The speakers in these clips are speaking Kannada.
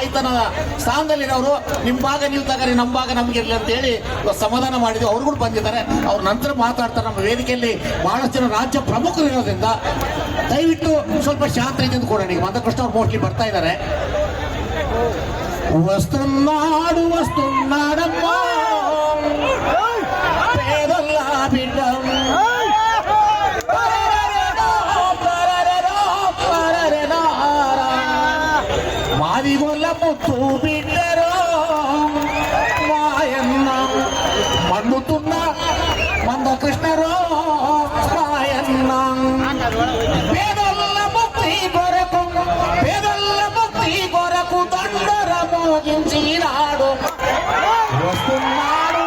ತಾಯ್ತನ ಸ್ಥಾನದಲ್ಲಿರೋರು ನಿಮ್ಮ ಭಾಗ ನೀವು ತಗರಿ, ನಮ್ಮ ಭಾಗ ನಮ್ಗೆ ಇರಲಿ ಅಂತ ಹೇಳಿ ಸಮಾಧಾನ ಮಾಡಿದ್ವಿ. ಅವ್ರು ಕೂಡ ಬಂದಿದ್ದಾರೆ, ಅವ್ರ ನಂತರ ಮಾತಾಡ್ತಾರೆ. ನಮ್ಮ ವೇದಿಕೆಯಲ್ಲಿ ಬಹಳಷ್ಟು ಜನ ರಾಜ್ಯ ಪ್ರಮುಖರು ಇರೋದ್ರಿಂದ ದಯವಿಟ್ಟು ಸ್ವಲ್ಪ ಶಾಂತ ಇದೆ ಅಂತ ಕೊಡೋಣ. ಈಗ ಮಂದಕೃಷ್ಣ ಅವ್ರು ಮೋಸ್ಟ್ಲಿ ಬರ್ತಾ ಇದ್ದಾರೆ. వస్తున్నాడు వస్తున్నాడమ్మా పేదల్ల బిడ్డ మాది గొల్ల ముత్తు బిడ్డరో మాయన్న మండుతున్న మందకృష్ణరో మాయన్న పేదల్ల ముక్తి కొరకు పేదల్ల ముక్తి కొరకు దండర మోగించినాడు వస్తున్నాడు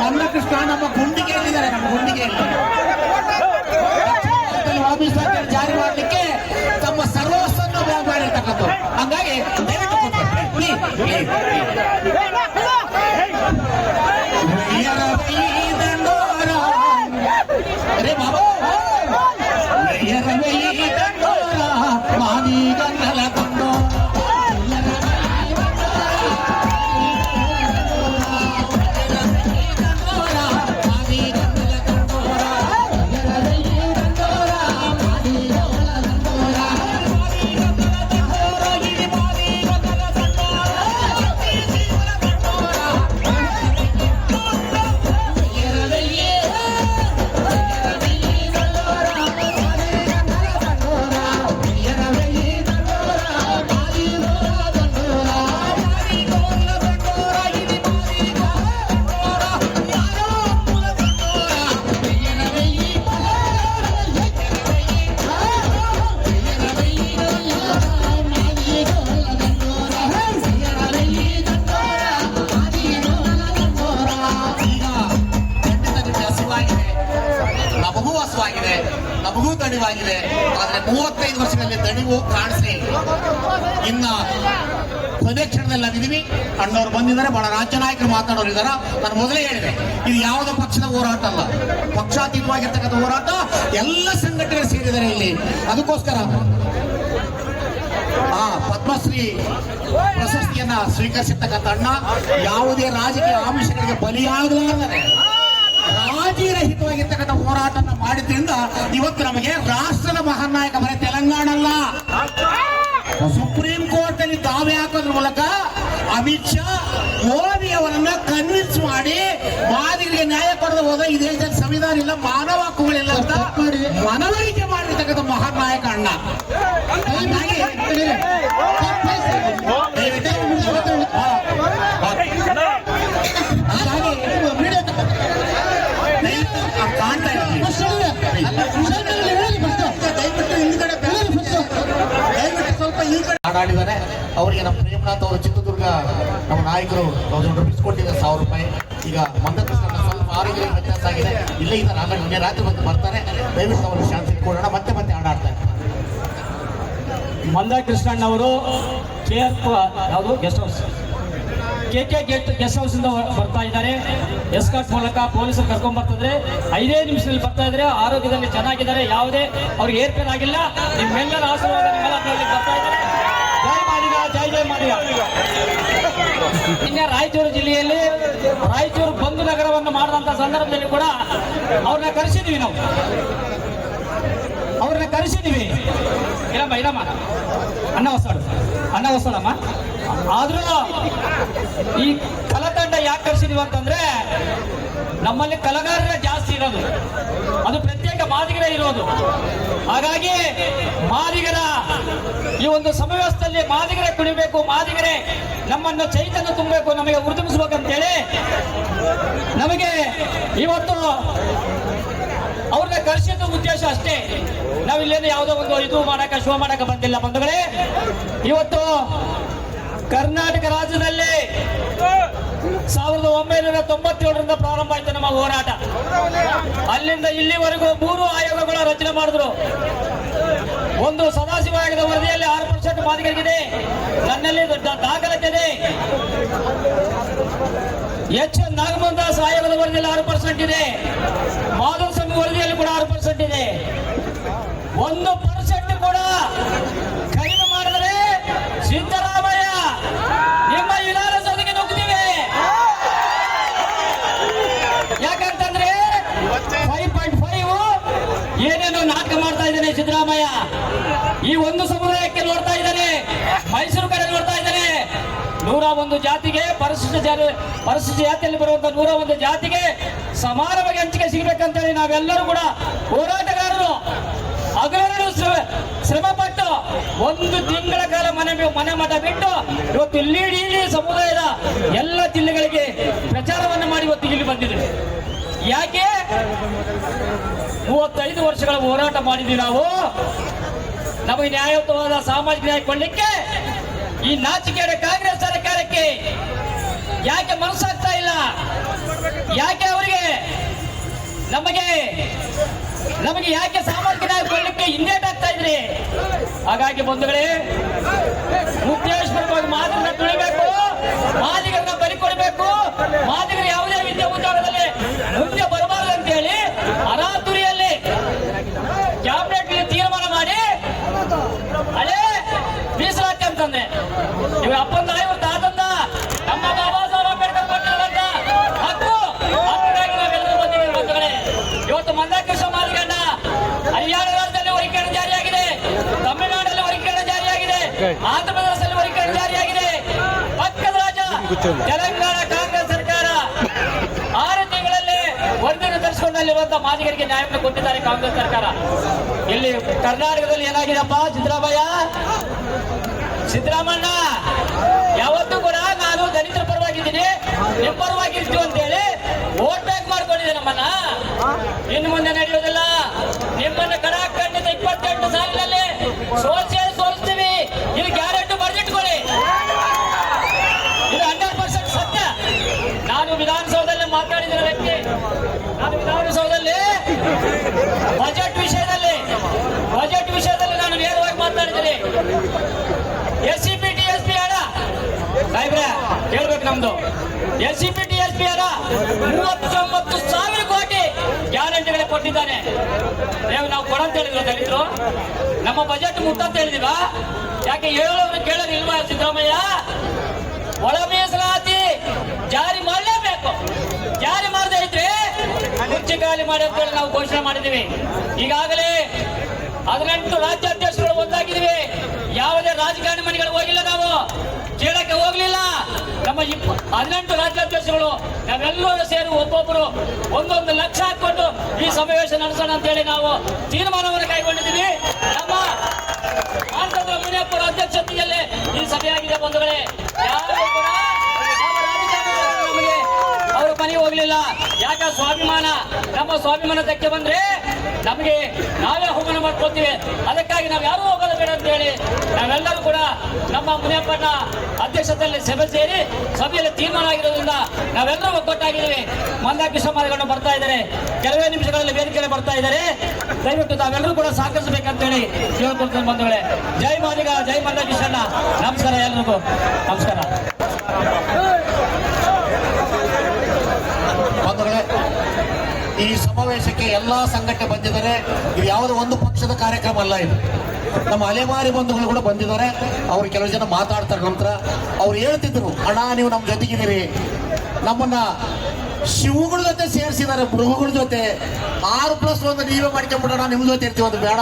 ಮಂದಕೃಷ್ಣ ನಮ್ಮ ಗುಂಡಿಗೆ ಹೇಳಿದ್ದಾರೆ. ನಮ್ಮ ಗುಂಡಿಗೆಯಲ್ಲಿ ಜಾರಿ ಮಾಡಲಿಕ್ಕೆ ತಮ್ಮ ಸರ್ವಸ್ವವನ್ನು ಮಾಡಿರ್ತಕ್ಕಂಥ. ಹಂಗಾಗಿ ಅರೇ ಬಾಬಾ ಮಾದಿ ಗನ್ನಲ ಕೊಂಡು ನಮಗೂ ದಣಿವಾಗಿದೆ. ಆದ್ರೆ 35 ವರ್ಷಗಳಲ್ಲಿ ದಣಿವು ಕಾಣಿಸ್ಲಿ. ಇನ್ನ ಕೊನೆ ಕ್ಷಣದಲ್ಲಿ ನಾವಿದೀವಿ. ಅಣ್ಣವ್ರು ಬಂದಿದ್ದಾರೆ, ಬಹಳ ರಾಜ್ಯ ನಾಯಕರು ಮಾತಾಡೋರು ಇದಾರ. ನಾನು ಮೊದಲೇ ಹೇಳಿದೆ, ಇದು ಯಾವುದೋ ಪಕ್ಷದ ಹೋರಾಟ ಅಲ್ಲ, ಪಕ್ಷಾತೀತವಾಗಿರ್ತಕ್ಕಂಥ ಹೋರಾಟ. ಎಲ್ಲ ಸಂಘಟನೆಗಳು ಸೇರಿದ್ದಾರೆ ಇಲ್ಲಿ. ಅದಕ್ಕೋಸ್ಕರ ಪದ್ಮಶ್ರೀ ಪ್ರಶಸ್ತಿಯನ್ನ ಸ್ವೀಕರಿಸಿರ್ತಕ್ಕಂಥ ಅಣ್ಣ ಯಾವುದೇ ರಾಜಕೀಯ ಆಮಿಷಗಳಿಗೆ ಬಲಿಯಾಗಲಾರದೆ ರಾಜೀರಹಿತವಾಗಿರ್ತಕ್ಕಂಥ ಹೋರಾಟನ ಮಾಡಿದ್ರಿಂದ ಇವತ್ತು ನಮಗೆ ರಾಷ್ಟ್ರದ ಮಹಾನ್ ನಾಯಕ ಬರೀ ತೆಲಂಗಾಣ ಅಲ್ಲ, ಸುಪ್ರೀಂ ಕೋರ್ಟ್ ಅಲ್ಲಿ ದಾವೆ ಹಾಕೋದ್ರ ಮೂಲಕ ಅಮಿತ್ ಶಾ ಮೋದಿ ಅವರನ್ನ ಕನ್ವಿನ್ಸ್ ಮಾಡಿ ಮಾದಿಗಳಿಗೆ ನ್ಯಾಯ ಕೊಡದ ಹೋದ ಈ ದೇಶದ ಸಂವಿಧಾನ ಇಲ್ಲ, ಮಾನವ ಹಕ್ಕುಗಳಿಲ್ಲ ಅಂತ ಮನವರಿಕೆ ಮಾಡಿರ್ತಕ್ಕಂಥ ಮಹಾನ್ ನಾಯಕ ಅಣ್ಣ. ಹಾಗಾಗಿ ಹಾಡಾಡಿದ್ದಾರೆ. ಅವರಿಗೆ ನಮ್ಮ ಪ್ರೇಮನಾಥ್ ಅವರು ಚಿತ್ರದುರ್ಗ ನಮ್ಮ ನಾಯಕರು 1000 ರೂಪೀಸ್ ಕೊಟ್ಟಿದ್ದಾರೆ, 1000 ರೂಪಾಯಿ. ಈಗ ಮಂದಕೃಷ್ಣ ಸ್ವಲ್ಪ ಆರೋಗ್ಯ ವ್ಯತ್ಯಾಸ ಆಗಿದೆ, ಇಲ್ಲೇ ಇದ್ದಾರೆ, ಆಮೇಲೆ ನಿನ್ನೆ ರಾತ್ರಿ ಬಂದು ಬರ್ತಾರೆ. ದಯವಿಟ್ಟು ಅವರು ಶಾಂತಿ ಕೊಡೋಣ. ಮತ್ತೆ ಹಾಡಾಡ್ತಾರೆ. ಮಂದಕೃಷ್ಣಣ್ಣವರು ಯಾವುದು guest house KK guest house ಇಂದ ಬರ್ತಾ ಇದ್ದಾರೆ. ಎಸ್ಕಾಟ್ ಮೂಲಕ ಪೊಲೀಸರು ಕರ್ಕೊಂಡ್ ಬರ್ತಿದ್ರೆ 5 ನಿಮಿಷದಲ್ಲಿ ಬರ್ತಾ ಇದ್ರೆ. ಆರೋಗ್ಯದಲ್ಲಿ ಚೆನ್ನಾಗಿದ್ದಾರೆ, ಯಾವುದೇ ಅವ್ರಿಗೆ ಏರ್ಪೇರ್ ಆಗಿಲ್ಲ. ನಿಮ್ಮೆಲ್ಲರ ಆಶೀರ್ವಾದ ನಿಮ್ಮೆಲ್ಲ ಬರ್ತಾ ಇದ್ದಾರೆ. ಜೈ ಮಾಡಿದ, ಜೈ ಮಾಡಿದ. ಇನ್ನ ರಾಯಚೂರು ಜಿಲ್ಲೆಯಲ್ಲಿ ರಾಯಚೂರು ಬಂಧು ನಗರವನ್ನು ಮಾಡಿದಂತ ಸಂದರ್ಭದಲ್ಲಿ ಕೂಡ ಅವ್ರನ್ನ ಕರೆಸಿದ್ವಿ ನಾವು. ಇರಮ್ಮ ಅಣ್ಣ ಹೊಸಡಮ್ಮ. ಆದ್ರೂ ಈ ಕಲಾತಂಡ ಯಾಕೆ ಕರೆಸಿದೀವಿ ಅಂತಂದ್ರೆ, ನಮ್ಮಲ್ಲಿ ಕಲಾಗಾರರೇ ಜಾಸ್ತಿ ಇರೋದು, ಅದು ಪ್ರತ್ಯೇಕ ಮಾದಿಗರ ಇರೋದು. ಹಾಗಾಗಿ ಮಾದಿಗರ ಈ ಒಂದು ಸಮಾವೇಶದಲ್ಲಿ ಮಾದಿಗರೇ ಕುಣಿಬೇಕು, ಮಾದಿಗರೇ ನಮ್ಮನ್ನು ಚೈತನ್ಯ ತುಂಬಬೇಕು, ನಮಗೆ ಉರ್ದುಂಬಿಸ್ಬೇಕಂತೇಳಿ ನಮಗೆ ಇವತ್ತು ಅವ್ರನ್ನ ಕರೆಸಿದ ಉದ್ದೇಶ ಅಷ್ಟೇ. ನಾವಿಲ್ಲೇನು ಯಾವುದೋ ಒಂದು ಇದು ಶೋ ಮಾಡಕ ಬಂದಿಲ್ಲ ಬಂಧುಗಳೇ. ಇವತ್ತು ಕರ್ನಾಟಕ ರಾಜ್ಯದಲ್ಲಿ 1997ರಿಂದ ಪ್ರಾರಂಭ ಆಯ್ತು ನಮ್ಮ ಹೋರಾಟ. ಅಲ್ಲಿಂದ ಇಲ್ಲಿವರೆಗೂ 3 ಆಯೋಗಗಳ ರಚನೆ ಮಾಡಿದ್ರು. ಒಂದು ಸದಾಶಿವ ಆಯೋಗದ ವರದಿಯಲ್ಲಿ 6% ಮಾದಿಗರಿಗಿದೆ, ನನ್ನಲ್ಲಿ ದಾಖಲಾತಿ ಇದೆ. ಎಚ್ ನಾಗಮೋಹನ್ ಆಯೋಗದ ವರದಿಯಲ್ಲಿ 6% ಇದೆ. ಮಾಧವ ಸ್ವಾಮಿ ವರದಿಯಲ್ಲಿ ಕೂಡ 6% ಇದೆ. 1% ಕೂಡ ಕಡಿಮೆ ಮಾಡಿದರೆ ಸಿದ್ದರಾಮಯ್ಯ ನಿಮ್ಮ ವಿಧಾನಸೌಧಕ್ಕೆ ನುಗ್ಗುತ್ತೀವಿ. ಯಾಕಂತಂದ್ರೆ 5.5 ಏನೇನೋ ನಾಟಕ ಮಾಡ್ತಾ ಇದ್ದಾನೆ ಸಿದ್ದರಾಮಯ್ಯ. ಈ ಒಂದು ಸಮುದಾಯಕ್ಕೆ ನೋಡ್ತಾ ಇದ್ದಾನೆ, ಮೈಸೂರು ಕಡೆ ನೋಡ್ತಾ ಇದ್ದಾನೆ. 101 ಜಾತಿಗೆ ಪರಿಶಿಷ್ಟ ಜಾತಿಯಲ್ಲಿ ಬರುವಂತ 101 ಜಾತಿಗೆ ಸಮಾನವಾಗಿ ಹಂಚಿಕೆ ಸಿಗಬೇಕಂತೇಳಿ ನಾವೆಲ್ಲರೂ ಕೂಡ ಹೋರಾಟಗಾರರು ಹಗಲು ಶ್ರಮಪಟ್ಟು 1 ತಿಂಗಳ ಕಾಲ ಮನೆ ಮಠ ಬಿಟ್ಟು ಇವತ್ತು ಇಡೀ ಸಮುದಾಯದ ಎಲ್ಲ ಜಿಲ್ಲೆಗಳಿಗೆ ಪ್ರಚಾರವನ್ನು ಮಾಡಿ ಇವತ್ತು ಇಲ್ಲಿ ಬಂದಿದೆ. ಯಾಕೆ 35 ವರ್ಷಗಳ ಹೋರಾಟ ಮಾಡಿದ್ವಿ ನಾವು. ನಮಗೆ ನ್ಯಾಯಯುತವಾದ ಸಾಮಾಜಿಕ ನ್ಯಾಯ ಕೊಡ್ಲಿಕ್ಕೆ ಈ ನಾಚಿಕೆಯ ಕಾಂಗ್ರೆಸ್ ಸರ್ಕಾರಕ್ಕೆ ಯಾಕೆ ಮನಸ್ಸಾಗ್ತಾ ಇಲ್ಲ? ಯಾಕೆ ಅವರಿಗೆ ನಮಗೆ ಯಾಕೆ ಸಾಮಾಜಿಕ ನ್ಯಾಯ ಕೊಡ್ಲಿಕ್ಕೆ ಹಿಂದೇಟ್ ಆಗ್ತಾ ಇದ್ರಿ? ಹಾಗಾಗಿ ಬಂಧುಗಳೇ, ಉದ್ದೇಶಪೂರ್ವಕವಾಗಿ ಮಾದಿಗರನ್ನ ತುಳಿಬೇಕು, ಮಾದಿಗರನ್ನ ಬಲಿ ಕೊಡಬೇಕು, ಮಾದಿಗರು ಯಾವುದೇ ವಿದ್ಯೆ ಉದ್ಯೋಗದಲ್ಲಿ ಮುಂದೆ ಬರಬಾರದು ಅಂತೇಳಿ ಅರಾತುರಿಯಲ್ಲಿ ಕ್ಯಾಬಿನೆಟ್ ತೀರ್ಮಾನ ಮಾಡಿ ಹಳೆ ಮೀಸಲಾತಿ ಅಂತಂದ್ರೆ ಇವ್ರ ಅಪ್ಪಂದ ಇವ್ರ ತಾತಂದ ನಮ್ಮ ಬಾಬಾ ಸಾಹೇಬ್ ಅಂಬೇಡ್ಕರ್ ಕೊಟ್ಟಿರುವಂತ ಹಕ್ಕಾಗಿ ನಾವೆಲ್ಲರೂ ಬಂದಿದ್ದೀವಿ ಬಂಧುಗಳೇ. ಇವತ್ತು ಮಂದಕೃಷ್ಣ ಮಾದಿಗಣ್ಣ ಹರಿಯಾಣ ರಾಜ್ಯದಲ್ಲಿ ವರ್ಗೀಕರಣ ಜಾರಿಯಾಗಿದೆ, ತಮಿಳುನಾಡಲ್ಲಿ ವರ್ಗೀಕರಣ ಜಾರಿಯಾಗಿದೆ, ಆಂಧ್ರ ಪ್ರದೇಶದಲ್ಲಿ ವರ್ಗೀಕರಣ ಜಾರಿಯಾಗಿದೆ. ಪಕ್ಕದ ರಾಜ್ಯ ತೆಲಂಗಾಣ ಕಾಂಗ್ರೆಸ್ ಸರ್ಕಾರ 6 ತಿಂಗಳಲ್ಲಿ ವರದಿಯನ್ನು ತರಿಸಿಕೊಂಡಲ್ಲಿರುವಂತಹ ಮಾದಿಗರಿಗೆ ನ್ಯಾಯವನ್ನು ಕೊಟ್ಟಿದ್ದಾರೆ ಕಾಂಗ್ರೆಸ್ ಸರ್ಕಾರ. ಇಲ್ಲಿ ಕರ್ನಾಟಕದಲ್ಲಿ ಏನಾಗಿದೆಪ್ಪ? ಸಿದ್ದರಾಮಣ್ಣ ಯಾವತ್ತೂ ಕೂಡ ನಾನು ದಲಿತರ ಪರವಾಗಿದ್ದೀನಿ, ನಿಮ್ಮ ಪರವಾಗಿರ್ತೀವಿ ಅಂತೇಳಿ ವೋಟ್ ಬ್ಯಾಂಕ್ ಮಾಡ್ಕೊಂಡಿದೆ ನಮ್ಮನ್ನ. ಇನ್ನು ಮುಂದೆ ನಡೆಯುವುದಿಲ್ಲ. ನಿಮ್ಮನ್ನ ಖಂಡಿತ 28 ಸಾಲಿನಲ್ಲಿ ಸೋಲಿಸ್ತೀವಿ. ಇದು ಗ್ಯಾರಂಟಿ ಬರೆದಿಟ್ಕೊಳ್ಳಿ. ಇದು 100% ಸತ್ಯ. ನಾನು ವಿಧಾನಸೌಧದಲ್ಲಿ ಮಾತಾಡಿದ ವ್ಯಕ್ತಿ. ನಾನು ವಿಧಾನಸೌಧದಲ್ಲಿ ಬಜೆಟ್ ವಿಷಯದಲ್ಲಿ ನಾನು ನೇರವಾಗಿ ಮಾತಾಡಿದ್ದೀನಿ. SCP TSP ಹಣ ಸಾಹೇಬ್ರೆ ಕೇಳ್ಬೇಕು, ನಮ್ದು SCP TSP ಹಣ 39,000 ಕೋಟಿ ಗ್ಯಾರಂಟಿಗಳೇ ಕೊಟ್ಟಿದ್ದಾನೆ. ನಾವು ಕೊಡಂತ ಹೇಳಿದ್ರು ದಲಿತರು, ನಮ್ಮ ಬಜೆಟ್ ಮುಟ್ಟಂತ ಹೇಳಿದಿವ? ಯಾಕೆ ಹೇಳೋರು ಕೇಳೋದಿಲ್ವಾ ಸಿದ್ದರಾಮಯ್ಯ? ಒಳ ಮೀಸಲಾತಿ ಜಾರಿ ಮಾಡಲೇಬೇಕು. ಜಾರಿ ಮಾಡದೇ ಇದ್ರೆ ಕುರ್ಚಿ ಖಾಲಿ ಮಾಡಿ ಅಂತ ಹೇಳಿ ನಾವು ಘೋಷಣೆ ಮಾಡಿದ್ದೀವಿ. ಈಗಾಗಲೇ 18 ರಾಜ್ಯಾಧ್ಯಕ್ಷರು ಒಂದಾಗಿದ್ದೀವಿ. ಯಾವುದೇ ರಾಜಕಾರಣಿ ಮನೆಗಳು ಹೋಗಿಲ್ಲ, ನಾವು ಕೇಳಕ್ಕೆ ಹೋಗ್ಲಿಲ್ಲ. ನಮ್ಮ 18 ರಾಜ್ಯಾಧ್ಯಕ್ಷಗಳು ನಾವೆಲ್ಲರೂ ಸೇರಿ ಒಬ್ಬೊಬ್ಬರು 1 ಲಕ್ಷ ಹಾಕೊಂಡು ಈ ಸಮಾವೇಶ ನಡೆಸೋಣ ಅಂತ ಹೇಳಿ ನಾವು ತೀರ್ಮಾನವನ್ನು ಕೈಗೊಂಡಿದ್ದೀವಿ. ನಮ್ಮ ಆನಂದ ಮುನಿಯಪ್ಪರ ಅಧ್ಯಕ್ಷತೆಯಲ್ಲಿ ಈ ಸಭೆಯಾಗಿದೆ ಬಂಧುಗಳೇ. ಯಾರು ಕೂಡ ನಮಗೆ ಅವ್ರ ಮನೆಗೆ ಹೋಗ್ಲಿಲ್ಲ. ಯಾಕೆ? ಸ್ವಾಭಿಮಾನ. ನಮ್ಮ ಸ್ವಾಭಿಮಾನ ಧಕ್ಕೆ ಬಂದ್ರೆ ನಮಗೆ ನಾವೇ ಹೋಗೋಣ ಮಾಡ್ಕೊತೀವಿ. ಅದಕ್ಕಾಗಿ ನಾವು ಯಾರು ಹೋಗೋದು ಬೇಡ ಅಂತ ಹೇಳಿ ನಾವೆಲ್ಲರೂ ಕೂಡ ನಮ್ಮ ಮುನಿಯಪ್ಪನ ಅಧ್ಯಕ್ಷತೆಯಲ್ಲಿ ಸಭೆ ಸೇರಿ ಸಭೆಯಲ್ಲಿ ತೀರ್ಮಾನ ಆಗಿರೋದ್ರಿಂದ ನಾವೆಲ್ಲರೂ ಒಗ್ಗಟ್ಟಾಗಿದ್ದೀವಿ. ಮಂದಾಕಿ ಸಮಾಜಗಳನ್ನು ಬರ್ತಾ ಇದ್ದಾರೆ, ಕೆಲವೇ ನಿಮಿಷಗಳಲ್ಲಿ ವೇದಿಕೆಯಲ್ಲಿ ಬರ್ತಾ ಇದ್ದಾರೆ. ದಯವಿಟ್ಟು ತಾವೆಲ್ಲರೂ ಕೂಡ ಸಹಕರಿಸಬೇಕಂತ ಹೇಳಿ ಕೇಳ್ಕೊಳ್ತೇನೆ ಬಂಧುಗಳೇ. ಜೈ ಮಾದಿಗ, ಜೈ ಮಂದಾಕೃಷ್ಣ. ನಮಸ್ಕಾರ ಎಲ್ರಿಗೂ, ನಮಸ್ಕಾರ. ಬಂಧುಗಳೇ, ಈ ಸಮಾವೇಶಕ್ಕೆ ಎಲ್ಲಾ ಸಂಘಟನೆ ಬಂದಿದ್ದಾರೆ. ಇದು ಯಾವುದೋ ಒಂದು ಪಕ್ಷದ ಕಾರ್ಯಕ್ರಮ ಅಲ್ಲ. ಇದು ನಮ್ಮ ಅಲೆಮಾರಿ ಬಂಧುಗಳು ಕೂಡ ಬಂದಿದ್ದಾರೆ. ಅವ್ರು ಕೆಲವು ಜನ ಮಾತಾಡ್ತಾರೆ. ನಂತರ ಅವ್ರು ಹೇಳ್ತಿದ್ರು, ಅಣ್ಣ ನೀವು ನಮ್ಮ ಜೊತೆಗಿದ್ದೀರಿ, ನಮ್ಮನ್ನ ಶಿವಗಳ ಜೊತೆ ಸೇರಿಸಿದ್ದಾರೆ, ಮೃಗಗಳ ಜೊತೆ 6+1 ನೀವೇ ಮಾಡ್ಕೊಂಡ್ಬಿಡೋಣ, ನಿಮ್ಮ ಜೊತೆ ಇರ್ತೀವಿ. ಅದು ಬೇಡ